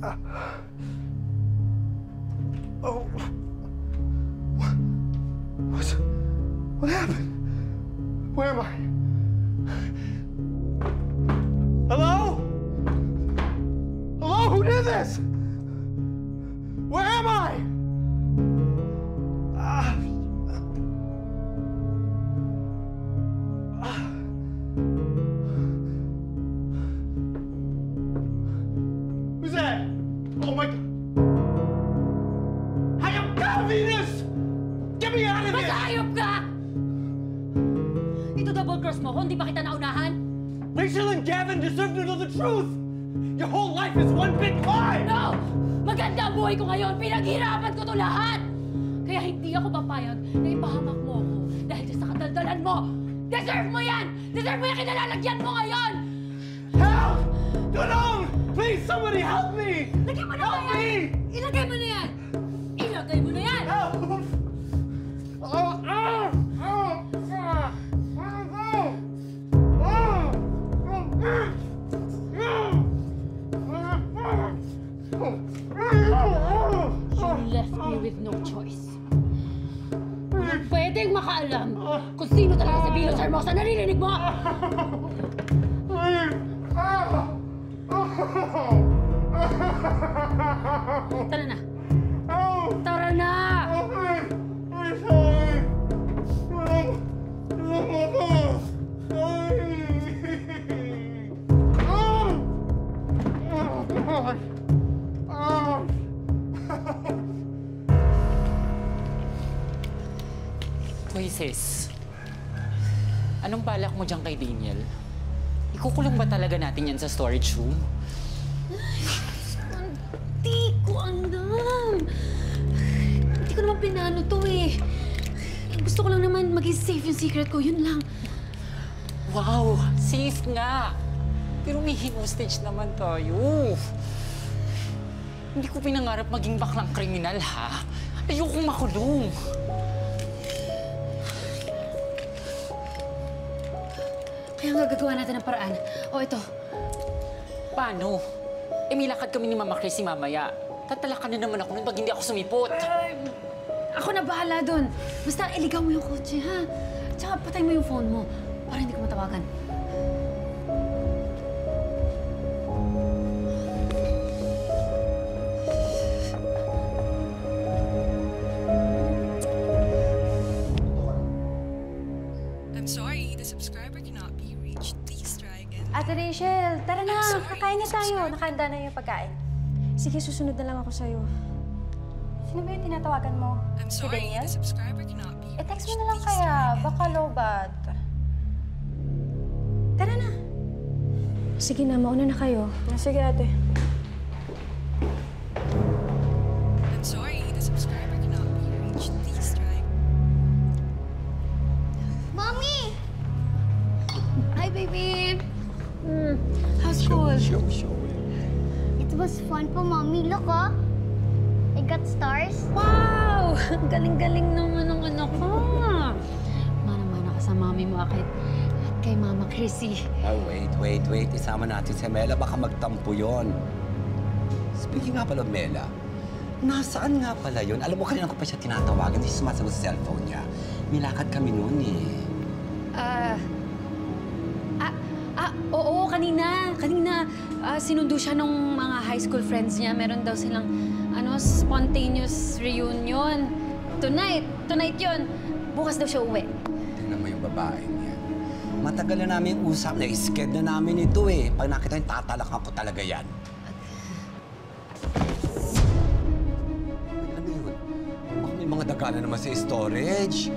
Oh. What happened? Where am I? Hello? Hello? Who did this? Where am I? Who's that? Oh my God! Hayop ka, Venus! Get me out of here! Basta hayop ka! Ito double cross mo ko, hindi pa kita naunahan? Rachel and Gavin deserve to know the truth! Your whole life is one big lie! No! Maganda ang buhay ko ngayon! Pinaghirapan ko to lahat! Kaya hindi ako papayag na ipahamak mo ako dahil sa kadaldalan mo! Deserve mo yan! Deserve mo yung kinalalagyan mo ngayon! Help! Tulong! Please, somebody help me! Lagay mo na Help yan! me! Ilagay mo na yan! Ilagay mo na yan! Help! You left me with no choice. Walang pwedeng makaalam kung sino talaga si Venus Hermosa. Naririnig mo? Tara na. Tara na! Moises, anong balak mo dyan kay Daniel? Ikukulong ba talaga natin yan sa storage room? Hindi ko alam. Hindi ko naman pinano to eh. Gusto ko lang naman maging safe yung secret ko, yun lang. Wow, safe nga. Pero may hostage naman tayo. Hindi ko pinangarap maging baklang kriminal, ha? Ayokong makulong. Kaya nga gagawa natin ng paraan. O ito. Paano? Eh, may lakad kami ni Mama Chrissy mamaya. Tatalakan na naman ako nun pag hindi ako sumipot. Ako na bahala doon. Basta iligaw mo yung kotse, ha? Tsaka patay mo yung phone mo para hindi ko matawagan. I'm sorry, the subscriber cannot be reached. Please try again. Ate Rachel, tara na. Kakain na tayo. Nakahanda na yung pagkain. Sige, susunod na lang ako sa'yo. Sino ba yung tinatawagan mo? I'm Si sorry, Daniel? the subscriber cannot be reached. Text mo na lang Please kaya. try again. Baka lobat. Tara na. Sige na, mauna na kayo. Sige, ate. I'm sorry, the subscriber cannot be reached. Please try. Mommy! Hi, baby! How's school? It was fun po, Mommy. Look, oh. I got stars. Wow! Ang galing-galing naman ng anak ko. Mana-mana ka sa mami mo at kay Mama Chrissy. Oh, wait. Isama natin si Mela. Baka magtampo yon. Speaking nga pala of Mela, nasaan nga pala yun? Alam mo, kanina ko pa siya tinatawagan. Hindi siya sumasagot sa cellphone niya. Nilakad kami noon eh. Oo, kanina. Sinundo siya nung mga high school friends niya. Meron daw silang, spontaneous reunion. Tonight yun. Bukas daw siya uwi. Tingnan mo yung babae niya. Matagal na namin usap na isked na namin ito eh. Pag nakita yung tatalakan ko talaga yan. Ay, ano yun? Baka may mga daga na naman sa storage.